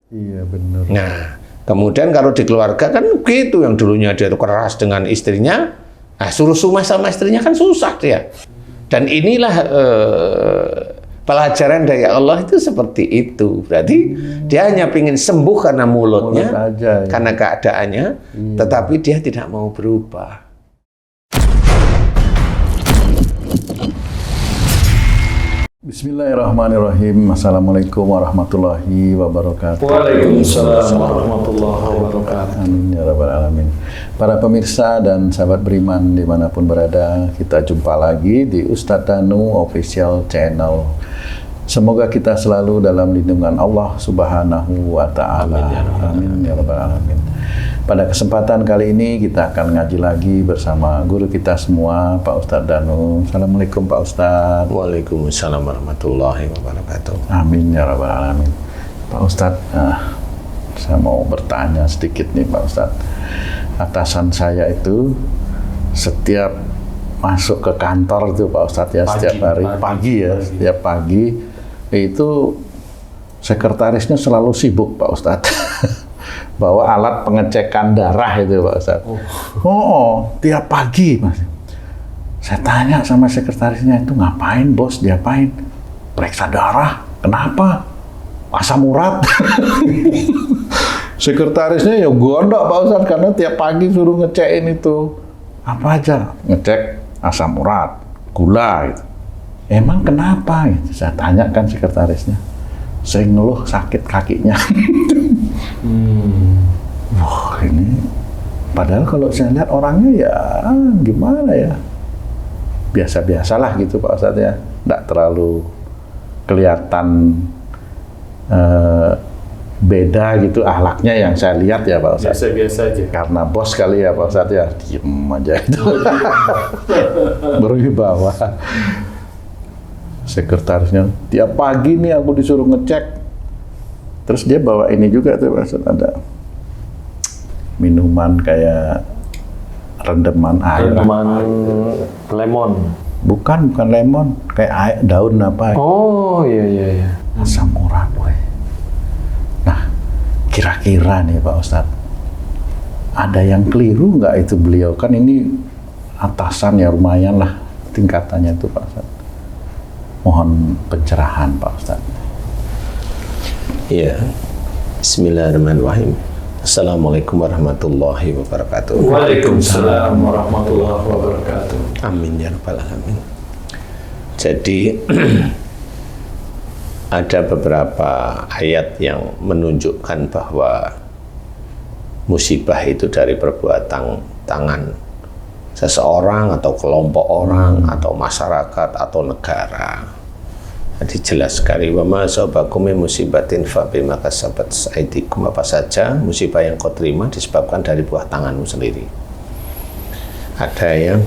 Iya benar. Nah, kemudian kalau di keluarga kan gitu, yang dulunya dia itu keras dengan istrinya, nah suruh sumah sama istrinya kan susah dia. Dan inilah pelajaran dari Allah itu seperti itu. Berarti dia hanya ingin sembuh karena mulutnya, Mulut aja, ya. karena keadaannya, tetapi dia tidak mau berubah. Bismillahirrahmanirrahim. Assalamualaikum warahmatullahi wabarakatuh. Waalaikumsalam warahmatullahi wabarakatuh. Amin ya rabbal alamin. Para pemirsa dan sahabat beriman dimanapun berada, kita jumpa lagi di Ustadz Danu Official Channel. Semoga kita selalu dalam lindungan Allah Subhanahu wa Ta'ala. Amin ya rabbal alamin. Pada kesempatan kali ini kita akan ngaji lagi bersama guru kita semua, Pak Ustadz Danu. Assalamualaikum Pak Ustadz. Waalaikumsalam warahmatullahi wabarakatuh. Amin ya rabbal alamin. Pak Ustadz, saya mau bertanya sedikit nih Pak Ustadz. Atasan saya itu setiap masuk ke kantor itu Pak Ustadz ya, setiap hari pagi ya, setiap pagi itu sekretarisnya selalu sibuk Pak Ustadz. Bawa alat pengecekan darah itu Pak Ustadz. Tiap pagi Mas. Saya tanya sama sekretarisnya itu, ngapain bos, diapain? Periksa darah, kenapa? Asam urat. Sekretarisnya ya gondok Pak Ustadz, karena tiap pagi suruh ngecekin itu. Apa aja? Ngecek asam urat, gula gitu. Emang kenapa? Gitu. Saya tanyakan sekretarisnya. Saya ngeluh sakit kakinya. Wah ini, padahal kalau saya lihat orangnya ya gimana ya, biasa-biasalah gitu Pak Ustadz ya, nggak terlalu kelihatan beda gitu akhlaknya yang saya lihat ya Pak Ustadz. Biasa-biasa aja. Karena bos kali ya Pak Ustadz ya, diem aja itu. Berwibawa. Sekretarisnya, tiap pagi nih aku disuruh ngecek. Terus dia bawa ini juga tuh Pak Ustadz, ada minuman kayak rendeman air. Rendeman lemon. Bukan lemon, kayak air, daun apa. Oh iya. Asam urat, boy. Nah, kira-kira nih Pak Ustadz, ada yang keliru nggak itu beliau? Kan ini atasan ya, lumayan lah tingkatannya itu Pak Ustadz. Mohon pencerahan Pak Ustadz. Ya, Bismillahirrahmanirrahim. Assalamualaikum warahmatullahi wabarakatuh. Waalaikumsalam warahmatullahi wabarakatuh. Amin ya rabbal alamin. Jadi ada beberapa ayat yang menunjukkan bahwa musibah itu dari perbuatan tangan seseorang atau kelompok orang atau masyarakat atau negara. Jadi jelas sekali, wa ma asabakum min musibatin fa bima kasabat aydikum, apa saja musibah yang kau terima disebabkan dari buah tanganmu sendiri. Ada yang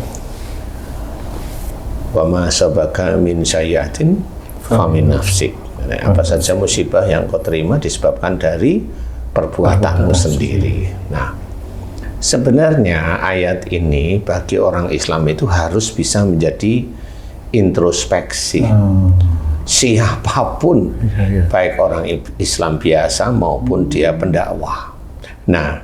wa ma asabaka min sayyi'atin fa min nafsik. Apa saja musibah yang kau terima disebabkan dari perbuatanmu sendiri. Nah, sebenarnya ayat ini bagi orang Islam itu harus bisa menjadi introspeksi. Siapapun, baik orang Islam biasa maupun dia pendakwah. Nah,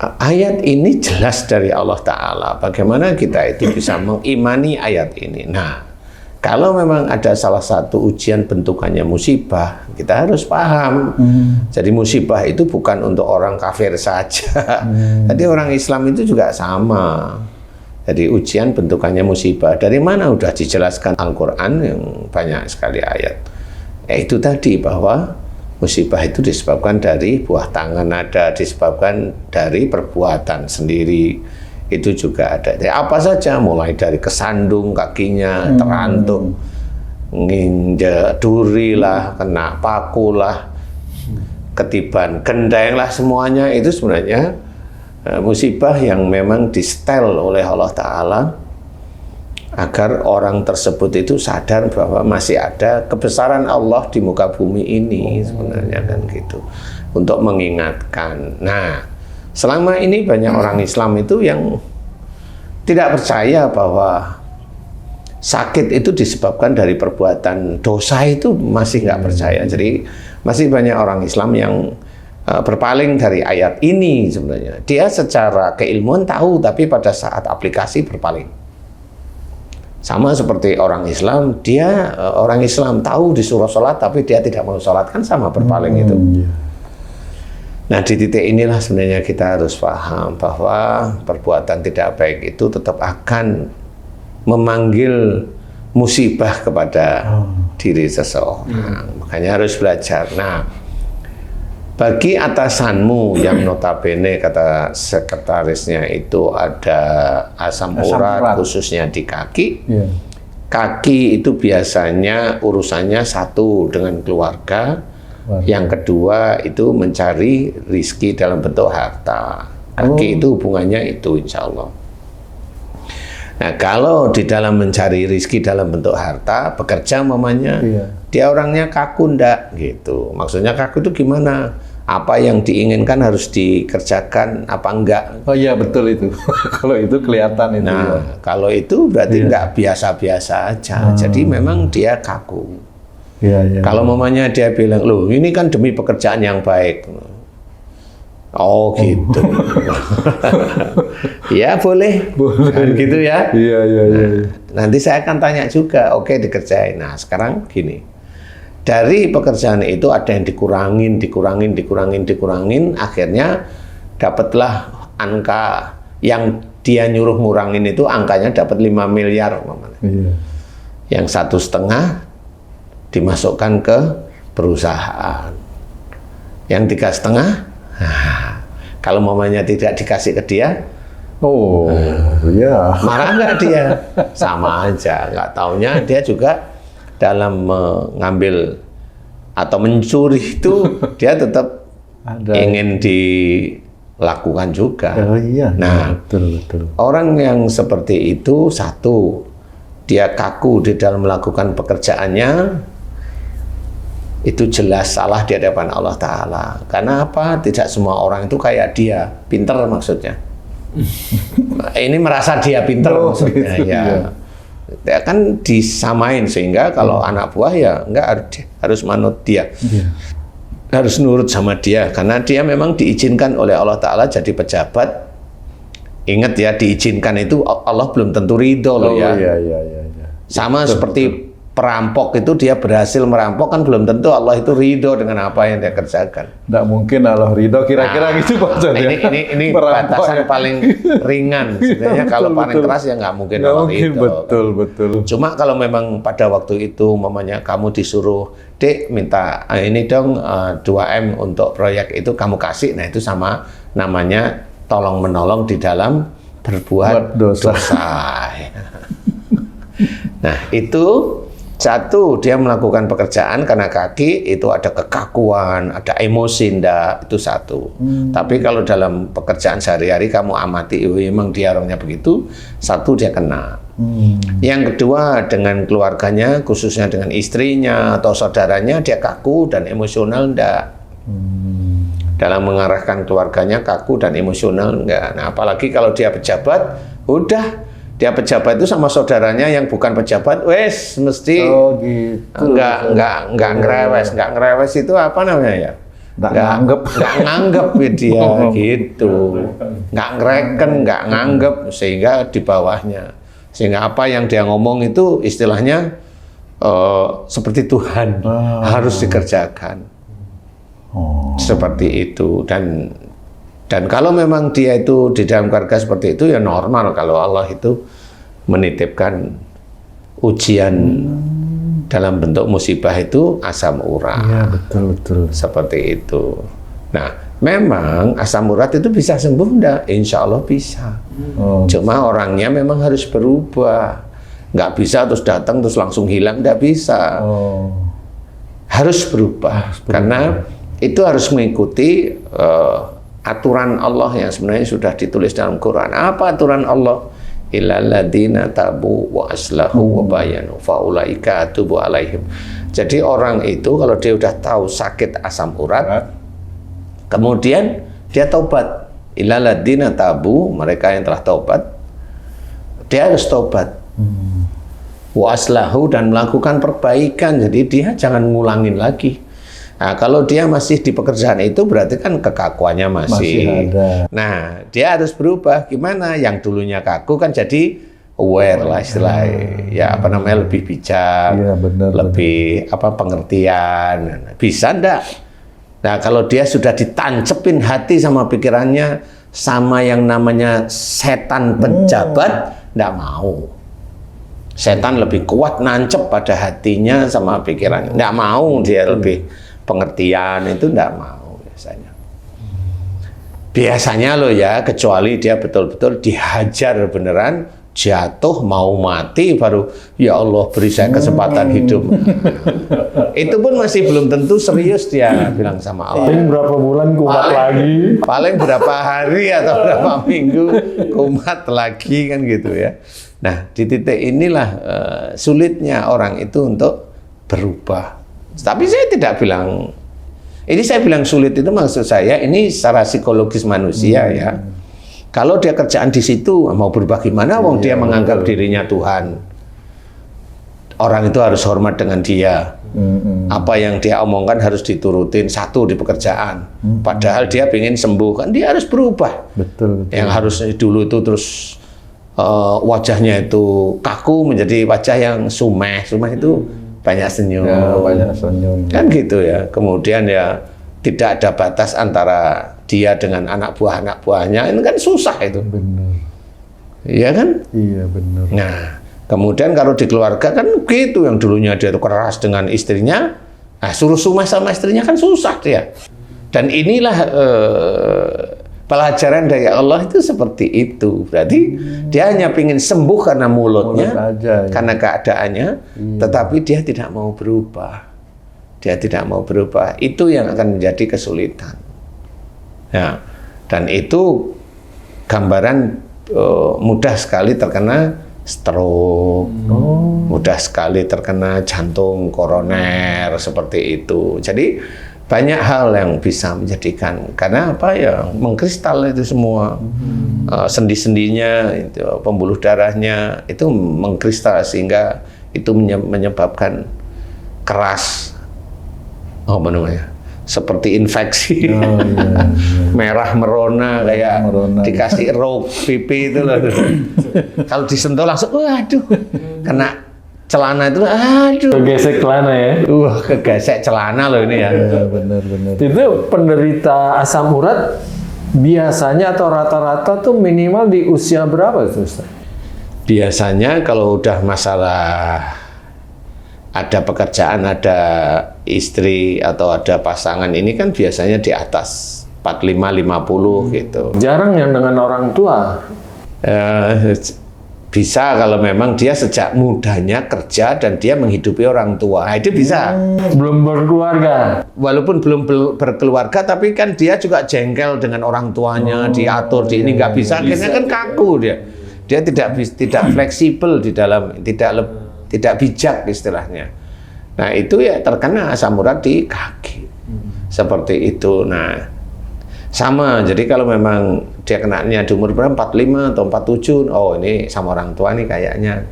ayat ini jelas dari Allah Ta'ala. Bagaimana kita itu bisa mengimani ayat ini? Nah, kalau memang ada salah satu ujian bentukannya musibah, kita harus paham. Jadi musibah itu bukan untuk orang kafir saja. Jadi orang Islam itu juga sama. Jadi ujian bentukannya musibah. Dari mana? Udah dijelaskan Al-Quran yang banyak sekali ayat. Itu tadi bahwa musibah itu disebabkan dari buah tangan, ada disebabkan dari perbuatan sendiri. Itu juga ada. Jadi apa saja, mulai dari kesandung kakinya, terantuk, nginjek duri lah, kena paku lah, ketiban gendeng lah, semuanya itu sebenarnya musibah yang memang distel oleh Allah Ta'ala agar orang tersebut itu sadar bahwa masih ada kebesaran Allah di muka bumi ini, sebenarnya kan gitu, untuk mengingatkan. Nah, selama ini banyak orang Islam itu yang tidak percaya bahwa sakit itu disebabkan dari perbuatan dosa, itu masih nggak percaya. Jadi Masih banyak orang Islam yang berpaling dari ayat ini sebenarnya. Dia secara keilmuan tahu, tapi pada saat aplikasi berpaling. Sama seperti orang Islam, orang Islam tahu disuruh sholat, tapi dia tidak mau sholat, kan sama berpaling itu. Iya. Nah, di titik inilah sebenarnya kita harus paham bahwa perbuatan tidak baik itu tetap akan memanggil musibah kepada diri seseorang. Makanya harus belajar. Nah, bagi atasanmu yang notabene kata sekretarisnya itu ada asam urat khususnya di kaki. Yeah. Kaki itu biasanya urusannya satu dengan keluarga. Yang kedua itu mencari rizki dalam bentuk harta. Kaki itu hubungannya itu insya Allah. Nah, kalau di dalam mencari rizki dalam bentuk harta, bekerja mamanya, dia orangnya kaku ndak gitu. Maksudnya kaku itu gimana? Apa yang diinginkan harus dikerjakan, apa enggak? Oh iya betul itu. Kalau itu kelihatan itu. Nah, kalau itu berarti enggak biasa-biasa aja. Jadi memang dia kaku. Kalau mamanya dia bilang, loh ini kan demi pekerjaan yang baik. Oh gitu. Ya boleh. Kan gitu ya. Iya. Nanti saya akan tanya juga. Oke, dikerjain. Nah sekarang gini. Dari pekerjaan itu ada yang dikurangin. Akhirnya dapatlah angka yang dia nyuruh ngurangin itu angkanya dapat 5 miliar. Iya. Yang 1,5 dimasukkan ke perusahaan. Yang 3,5 kalau mamanya tidak dikasih ke dia, marah nggak dia? Sama aja, nggak taunya dia juga dalam mengambil atau mencuri itu dia tetap ingin dilakukan juga. Nah, betul. Orang yang seperti itu satu, dia kaku di dalam melakukan pekerjaannya. Itu jelas salah di hadapan Allah Ta'ala. Karena apa? Tidak semua orang itu kayak dia, pinter maksudnya. Ini merasa dia pinter maksudnya. Gitu, Ya kan disamain sehingga kalau anak buah ya enggak harus manut dia. Harus nurut sama dia. Karena dia memang diizinkan oleh Allah Ta'ala jadi pejabat. Ingat ya, diizinkan itu Allah belum tentu ridho loh ya. Sama seperti perampok itu dia berhasil merampok kan belum tentu Allah itu ridho dengan apa yang dia kerjakan. Nggak mungkin Allah ridho kira-kira gitu Pak Ustaz. Ini batasan paling ringan. Sebenarnya kalau paling keras ya nggak mungkin Allah ridho. Betul. Cuma kalau memang pada waktu itu mamanya kamu disuruh, Dek minta ini dong 2M untuk proyek itu kamu kasih. Nah itu sama namanya tolong menolong di dalam berbuat dosa. Nah itu satu, dia melakukan pekerjaan karena kaki itu ada kekakuan, ada emosi, itu satu. Tapi kalau dalam pekerjaan sehari-hari kamu amati, memang dia orangnya begitu, satu dia kena. Yang kedua dengan keluarganya, khususnya dengan istrinya atau saudaranya, dia kaku dan emosional, enggak. Dalam mengarahkan keluarganya kaku dan emosional, enggak. Nah apalagi kalau dia pejabat, udah. Dia pejabat itu sama saudaranya yang bukan pejabat, wes mesti enggak ngerewes itu apa namanya ya? Enggak nganggep dia gitu. Enggak ngereken, enggak nganggep sehingga di bawahnya. Sehingga apa yang dia ngomong itu istilahnya seperti Tuhan harus dikerjakan. Seperti itu dan kalau memang dia itu di dalam keluarga seperti itu ya normal kalau Allah itu menitipkan ujian dalam bentuk musibah itu asam urat. Iya betul. Seperti itu. Nah memang asam urat itu bisa sembuh enggak? Insya Allah bisa. Cuma orangnya memang harus berubah. Nggak bisa terus datang terus langsung hilang, nggak bisa. Harus berubah. Karena itu harus mengikuti aturan Allah yang sebenarnya sudah ditulis dalam Quran. Apa aturan Allah? Illal ladzina tabu wa aslahu wa bayanu fa ulaika atubu alaihim. Jadi orang itu kalau dia sudah tahu sakit asam urat, kemudian dia taubat. Illal ladzina tabu, mereka yang telah taubat, dia harus taubat. Wa aslahu dan melakukan perbaikan. Jadi dia jangan ngulangin lagi. Nah, kalau dia masih di pekerjaan itu berarti kan kekakuannya masih ada. Nah, dia harus berubah. Gimana? Yang dulunya kaku kan jadi aware lah istilahnya. Ya apa namanya, lebih bijak, Iya, benar, lebih pengertian. Bisa enggak? Nah, kalau dia sudah ditancepin hati sama pikirannya sama yang namanya setan penjabat, enggak mau. Setan lebih kuat nancep pada hatinya sama pikirannya. Enggak mau, dia lebih pengertian, itu enggak mau biasanya. Biasanya loh ya, kecuali dia betul-betul dihajar beneran, jatuh mau mati, baru ya Allah beri saya kesempatan hidup. Itu pun masih belum tentu serius dia bilang sama Allah. Paling berapa bulan kumat lagi. Paling berapa hari atau berapa minggu kumat lagi kan gitu ya. Nah, di titik inilah sulitnya orang itu untuk berubah. Tapi saya tidak bilang, ini saya bilang sulit itu maksud saya ini secara psikologis manusia ya. Kalau dia kerjaan di situ mau berubah gimana? Wong dia menganggap dirinya Tuhan. Orang itu harus hormat dengan dia. Apa yang dia omongkan harus diturutin, satu di pekerjaan. Padahal dia ingin sembuh, kan dia harus berubah. Betul. Yang harus dulu itu terus wajahnya itu kaku menjadi wajah yang sumeh itu banyak senyum. Ya, banyak senyum. Kan gitu ya. Kemudian ya tidak ada batas antara dia dengan anak buahnya, ini kan susah itu. Benar. Iya kan? Iya, benar. Nah, kemudian kalau di keluarga kan gitu, yang dulunya dia itu keras dengan istrinya, nah suruh sumeh sama istrinya kan susah dia. Dan inilah pelajaran dari Allah itu seperti itu. Berarti dia hanya ingin sembuh karena mulutnya, aja, ya. karena keadaannya, tetapi dia tidak mau berubah. Dia tidak mau berubah. Itu yang akan menjadi kesulitan. Ya, dan itu gambaran mudah sekali terkena stroke, mudah sekali terkena jantung koroner seperti itu. Jadi banyak hal yang bisa menjadikan, karena apa ya, mengkristal itu semua, sendi-sendinya, itu, pembuluh darahnya itu mengkristal sehingga itu menyebabkan keras, apa namanya, seperti infeksi, merah merona kayak dikasih rok pipi itu loh. Kalau disentuh langsung, waduh, kena celana itu, aduh. Kegesek celana ya. Kegesek celana loh ini ya. Benar. Itu penderita asam urat biasanya atau rata-rata tuh minimal di usia berapa tuh, Ustaz? Biasanya kalau udah masalah ada pekerjaan, ada istri atau ada pasangan, ini kan biasanya di atas 45-50 gitu. Jarang yang dengan orang tua. Bisa kalau memang dia sejak mudanya kerja dan dia menghidupi orang tua, nah, itu bisa. Belum berkeluarga. Walaupun belum berkeluarga, tapi kan dia juga jengkel dengan orang tuanya, diatur, di ini nggak bisa, akhirnya kan kaku dia. Dia tidak fleksibel di dalam, tidak bijak istilahnya. Nah itu ya terkena asam urat di kaki, seperti itu. Nah sama, jadi kalau memang dia kenanya di umur berapa, 45 atau 47, oh ini sama orang tua nih kayaknya.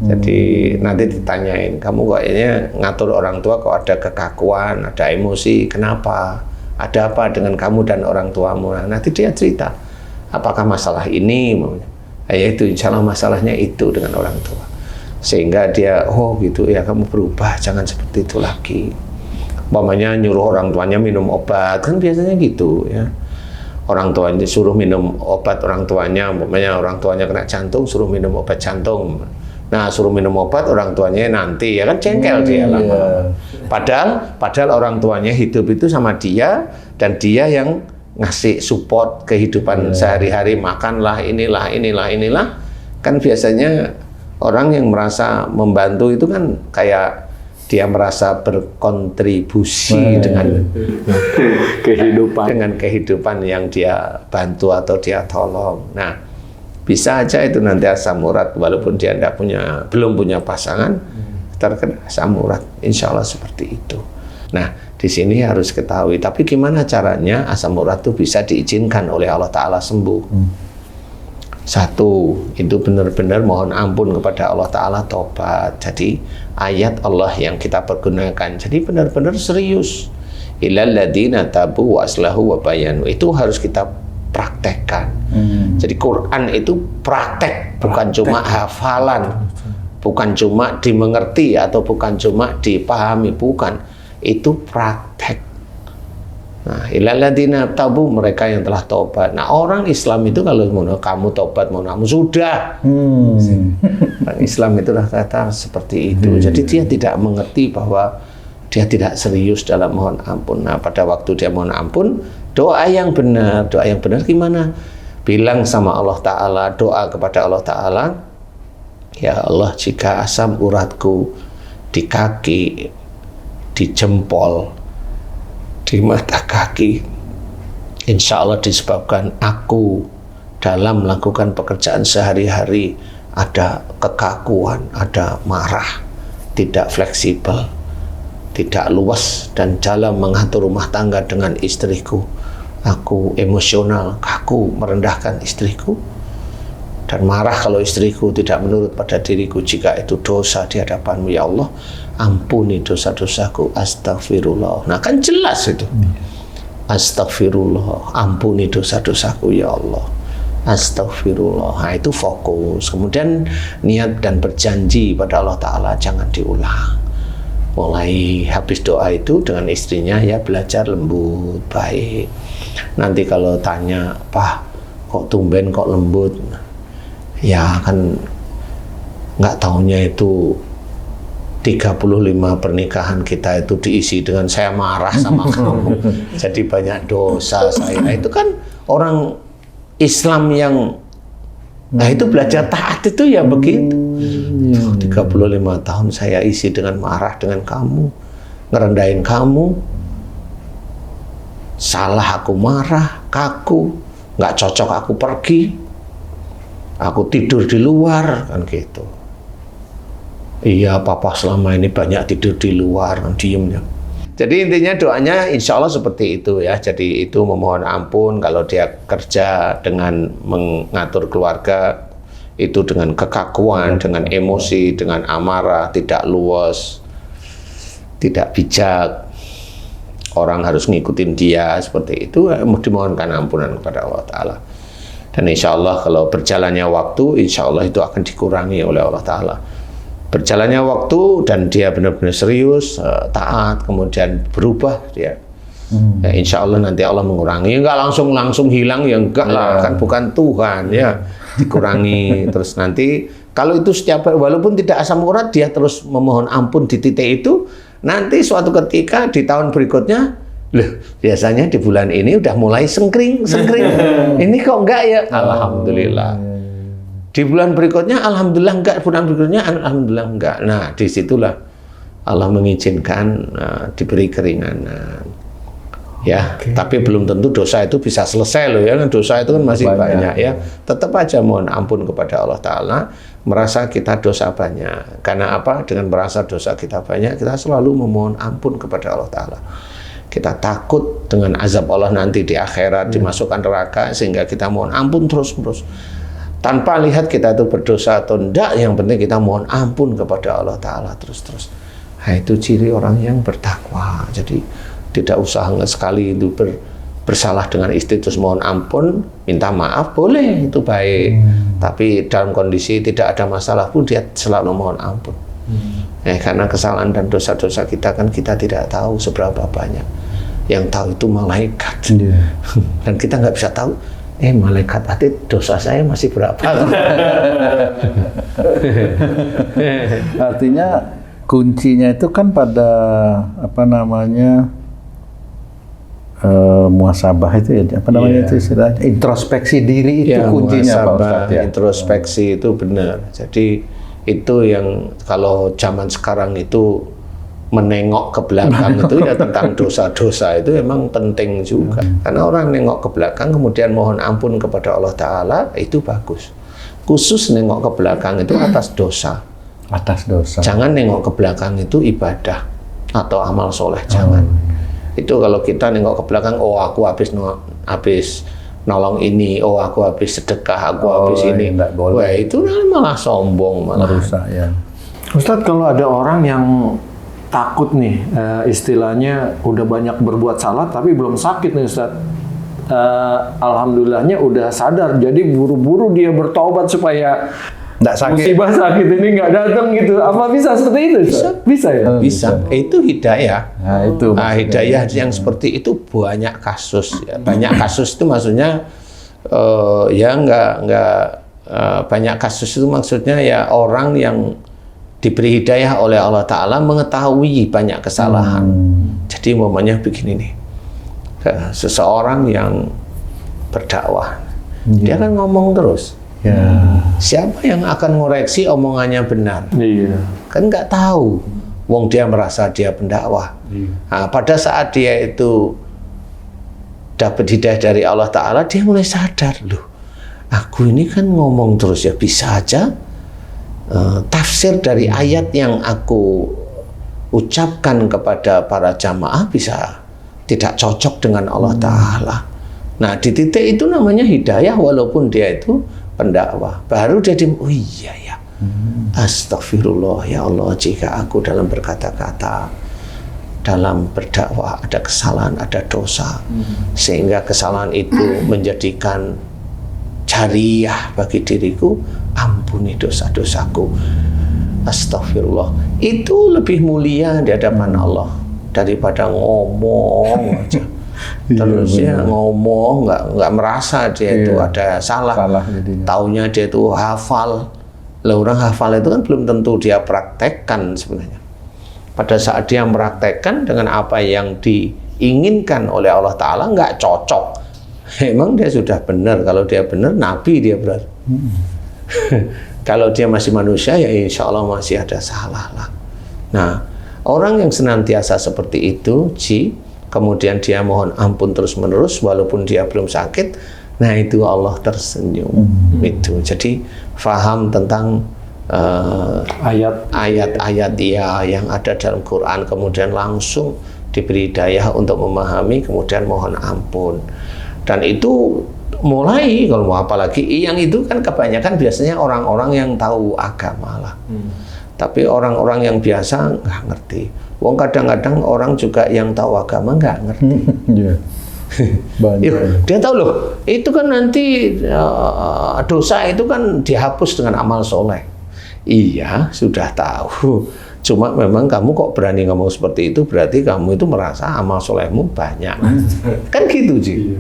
Jadi nanti ditanyain, kamu kayaknya ngatur orang tua kok ada kekakuan, ada emosi, kenapa? Ada apa dengan kamu dan orang tuamu? Nah, nanti dia cerita, apakah masalah ini? Ya itu, insya Allah masalahnya itu dengan orang tua. Sehingga dia, oh gitu ya, kamu berubah, jangan seperti itu lagi. Umpamanya nyuruh orang tuanya minum obat, kan biasanya gitu ya. Orang tuanya suruh minum obat orang tuanya, umpamanya orang tuanya kena jantung, suruh minum obat jantung. Nah, suruh minum obat orang tuanya nanti, ya kan jengkel dia lama-lama. Padahal orang tuanya hidup itu sama dia, dan dia yang ngasih support kehidupan sehari-hari, makanlah, inilah. Kan biasanya orang yang merasa membantu itu kan kayak dia merasa berkontribusi dengan kehidupan yang dia bantu atau dia tolong. Nah, bisa aja itu nanti asam urat walaupun dia belum punya pasangan terkena asam urat, insya Allah seperti itu. Nah, di sini harus ketahui. Tapi gimana caranya asam urat itu bisa diizinkan oleh Allah Ta'ala sembuh? Satu, itu benar-benar mohon ampun kepada Allah Ta'ala, tobat. Jadi ayat Allah yang kita pergunakan, jadi benar-benar serius. Illal ladzina tabu wa aslahu wa bayanu, itu harus kita praktekkan. Jadi Quran itu praktek, bukan cuma hafalan, bukan cuma dimengerti atau bukan cuma dipahami, bukan. Itu praktek. Nah, illal ladzina tabu, mereka yang telah tobat. Nah, orang Islam itu kalau mau kamu tobat, mau kamu sudah. Orang Islam itu rata-rata seperti itu. Jadi dia tidak mengerti bahwa dia tidak serius dalam mohon ampun. Nah, pada waktu dia mohon ampun, doa yang benar gimana? Bilang sama Allah Ta'ala, doa kepada Allah Ta'ala, ya Allah, jika asam uratku di kaki, di jempol, di mata kaki, insya Allah disebabkan aku dalam melakukan pekerjaan sehari-hari ada kekakuan, ada marah, tidak fleksibel, tidak luas, dan dalam mengatur rumah tangga dengan istriku aku emosional, kaku, merendahkan istriku, dan marah kalau istriku tidak menurut pada diriku. Jika itu dosa di hadapanmu, ya Allah, ampuni dosa-dosaku, astagfirullah. Nah, kan jelas itu. Astagfirullah, ampuni dosa-dosaku ya Allah, astagfirullah. Nah, itu fokus. Kemudian niat dan berjanji pada Allah Ta'ala jangan diulang. Mulai habis doa itu dengan istrinya, ya belajar lembut, baik. Nanti kalau tanya, Pak, kok tumben kok lembut? Ya kan nggak taunya itu 35 pernikahan kita itu diisi dengan saya marah sama kamu, jadi banyak dosa saya. Itu kan orang Islam yang, nah itu belajar taat itu ya begitu. 35 tahun saya isi dengan marah dengan kamu, ngerendahin kamu, salah aku marah, kaku, nggak cocok aku pergi, aku tidur di luar, kan gitu. Iya, papa selama ini banyak tidur di luar, diemnya. Jadi intinya doanya insya Allah seperti itu ya. Jadi itu memohon ampun kalau dia kerja dengan mengatur keluarga, itu dengan kekakuan, dengan emosi, dengan amarah, tidak luas, tidak bijak. Orang harus ngikutin dia seperti itu, dimohonkan ampunan kepada Allah Ta'ala. Dan insya Allah kalau berjalannya waktu, insya Allah itu akan dikurangi oleh Allah Ta'ala. Berjalannya waktu dan dia benar-benar serius, taat, kemudian berubah dia. Ya, insya Allah nanti Allah mengurangi. Enggak langsung hilang, ya enggak lah, kan bukan Tuhan ya. Dikurangi terus nanti. Kalau itu setiap, walaupun tidak asam urat, dia terus memohon ampun di titik itu. Nanti suatu ketika di tahun berikutnya, loh, biasanya di bulan ini udah mulai sengkring. Ini kok enggak ya? Alhamdulillah. Di bulan berikutnya, alhamdulillah enggak. Bulan berikutnya, alhamdulillah enggak. Nah, disitulah Allah mengizinkan diberi keringanan. Ya, tapi belum tentu dosa itu bisa selesai loh ya. Dosa itu kan masih banyak ya. Tetap aja mohon ampun kepada Allah Ta'ala. Merasa kita dosa banyak. Karena apa? Dengan merasa dosa kita banyak, kita selalu memohon ampun kepada Allah Ta'ala. Kita takut dengan azab Allah nanti di akhirat, dimasukkan neraka, sehingga kita mohon ampun terus-menerus. Tanpa lihat kita itu berdosa atau enggak, yang penting kita mohon ampun kepada Allah Ta'ala terus-terus. Nah, itu ciri orang yang bertakwa. Jadi tidak usah sekali itu bersalah dengan istri terus mohon ampun, minta maaf, boleh, itu baik. Tapi dalam kondisi tidak ada masalah pun dia selalu mohon ampun. Karena kesalahan dan dosa-dosa kita kan kita tidak tahu seberapa banyak. Yang tahu itu malaikat. Dan kita nggak bisa tahu, malaikat hati dosa saya masih berapa? Artinya kuncinya itu kan pada muhasabah itu ya, itu istilahnya introspeksi diri itu kuncinya Pak Ustadz ya. Introspeksi itu benar. Jadi itu yang kalau zaman sekarang itu menengok ke belakang itu ya tentang dosa-dosa itu emang penting juga. Karena orang nengok ke belakang kemudian mohon ampun kepada Allah Ta'ala itu bagus. Khusus nengok ke belakang itu atas dosa. Atas dosa. Jangan nengok ke belakang itu ibadah atau amal soleh, jangan. Itu kalau kita nengok ke belakang, aku habis nolong ini, oh aku habis sedekah, aku habis ini. Enggak boleh. Wah, itu malah sombong, malah Merusak ya. Ustadz, kalau ada orang yang takut nih, istilahnya udah banyak berbuat salah tapi belum sakit nih Ustadz. Alhamdulillahnya udah sadar, jadi buru-buru dia bertobat supaya Nggak sakit. musibah sakit ini nggak datang gitu. Apa bisa seperti itu? Bisa ya? bisa. Itu hidayah. Nah, itu. Hidayah yang seperti itu banyak kasus. Ya. Banyak kasus itu maksudnya ya banyak kasus itu maksudnya ya orang yang diberi hidayah oleh Allah Ta'ala mengetahui banyak kesalahan. Jadi umpamanya begini nih, seseorang yang berdakwah, dia kan ngomong terus. Ya. Siapa yang akan ngoreksi omongannya benar? Iya. Kan nggak tahu. Wong dia merasa dia pendakwah. Nah, pada saat dia itu dapat hidayah dari Allah Ta'ala, dia mulai sadar, loh, aku ini kan ngomong terus ya, bisa aja tafsir dari ayat yang aku ucapkan kepada para jamaah bisa tidak cocok dengan Allah Ta'ala. Nah, di titik itu namanya hidayah walaupun dia itu pendakwah. Baru dia oh iya ya, astagfirullah ya Allah, jika aku dalam berkata-kata, dalam berdakwah ada kesalahan, ada dosa, sehingga kesalahan itu menjadikan jariyah bagi diriku, ampuni dosa-dosaku, astagfirullah. Itu lebih mulia di hadapan Allah daripada ngomong aja. Terus ya ngomong nggak merasa dia itu ada salah taunya dia itu hafal. Lah, orang hafal itu kan belum tentu dia praktekkan sebenarnya. Pada saat dia mempraktekkan dengan apa yang diinginkan oleh Allah Ta'ala nggak cocok, emang dia sudah benar. Kalau dia benar, Nabi dia benar. Kalau dia masih manusia, ya insya Allah masih ada salah lah. Nah, orang yang senantiasa seperti itu, kemudian dia mohon ampun terus-menerus walaupun dia belum sakit, nah itu Allah tersenyum. Itu. Jadi faham tentang ayat-ayat dia yang ada dalam Quran, kemudian langsung diberi hidayah untuk memahami, kemudian mohon ampun. Dan itu mulai, kalau mau apalagi yang itu kan kebanyakan biasanya orang-orang yang tahu agama lah. Tapi orang-orang yang biasa nggak ngerti. Wong kadang-kadang orang juga yang tahu agama nggak ngerti. Dia tahu loh, itu kan nanti dosa itu kan dihapus dengan amal soleh. Iya, sudah tahu. Cuma memang kamu kok berani ngomong seperti itu, berarti kamu itu merasa amal solehmu banyak. Kan gitu, Ji.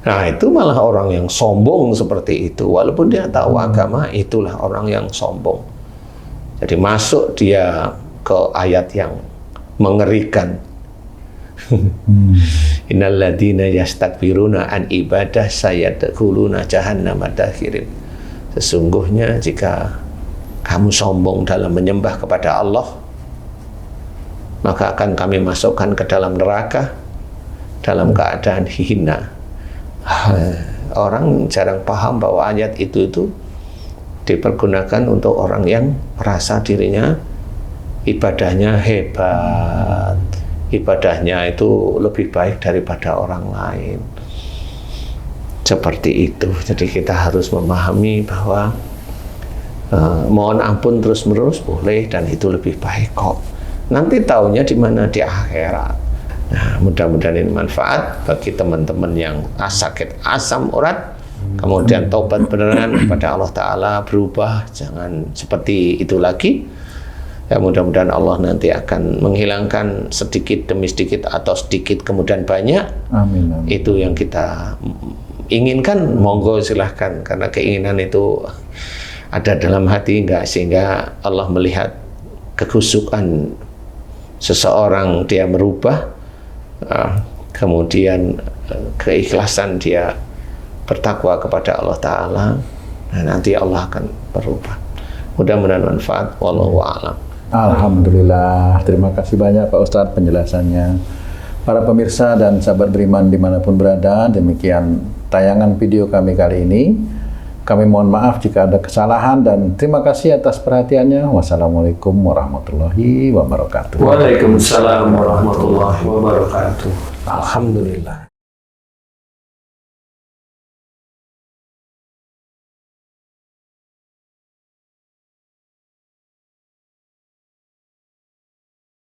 Nah, itu malah orang yang sombong seperti itu. Walaupun dia tahu agama, itulah orang yang sombong. Jadi masuk dia ke ayat yang mengerikan. Innal ladzina yastakbiruna an ibadah sayadkhuluna jahannama dakhirin. Sesungguhnya jika kamu sombong dalam menyembah kepada Allah, maka akan kami masukkan ke dalam neraka dalam keadaan hina. Orang jarang paham bahwa ayat itu dipergunakan untuk orang yang merasa dirinya ibadahnya hebat, ibadahnya itu lebih baik daripada orang lain. Seperti itu. Jadi kita harus memahami bahwa mohon ampun terus-menerus boleh, dan itu lebih baik kok. Nanti taunya di mana? Di akhirat. Nah, mudah-mudahan ini manfaat bagi teman-teman yang sakit asam urat, kemudian taubat beneran kepada Allah Ta'ala, berubah, jangan seperti itu lagi. Ya, mudah-mudahan Allah nanti akan menghilangkan sedikit demi sedikit atau sedikit kemudian banyak. Amin, amin. Itu yang kita inginkan, monggo silahkan, karena keinginan itu ada dalam hati enggak, sehingga Allah melihat kekusukan seseorang, dia merubah, kemudian keikhlasan dia bertakwa kepada Allah Ta'ala, nah nanti Allah akan berubah. Mudah-mudahan manfaat. Wallahu a'lam. Alhamdulillah, terima kasih banyak Pak Ustadz penjelasannya. Para pemirsa dan sahabat beriman dimanapun berada, demikian tayangan video kami kali ini. Kami mohon maaf jika ada kesalahan dan terima kasih atas perhatiannya. Wassalamualaikum warahmatullahi wabarakatuh. Waalaikumsalam warahmatullahi wabarakatuh. Alhamdulillah.